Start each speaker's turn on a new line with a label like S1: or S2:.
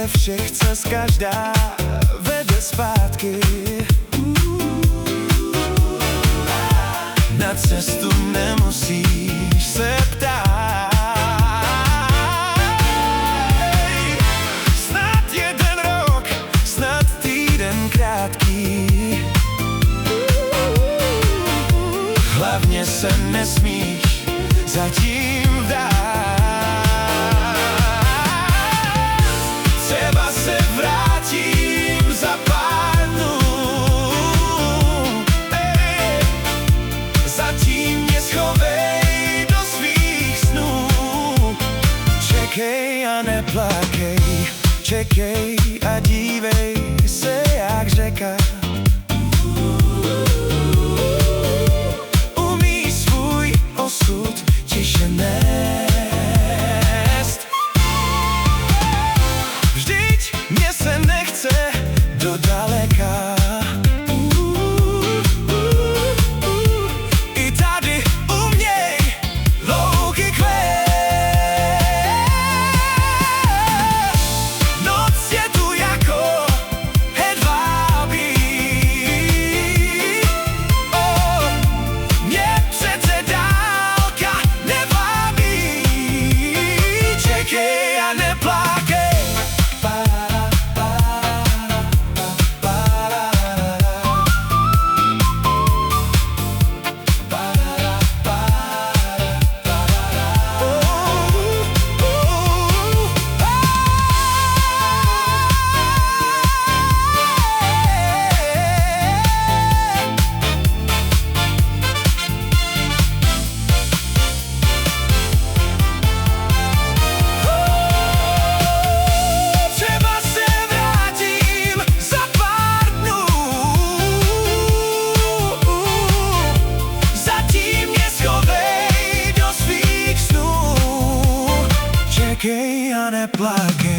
S1: ze všech cest každá vede zpátky. Na cestu nemusíš se ptát. Snad jeden rok, snad týden krátký. Hlavně se nesmíš zatím vdát. Třeba se vrátím za pár dnů. Zatím mě schovej do svých snů. Čekej a neplakej, čekej a dívej se jak řeka. Umí svůj osud tiše nést. Vždyť mě se nechce do daleka. I tady uměj louky kvést. Noc je tu jako hedvábí. Mě přece dálka nevábí. Čekej a neplákej. Čekej a neplakej.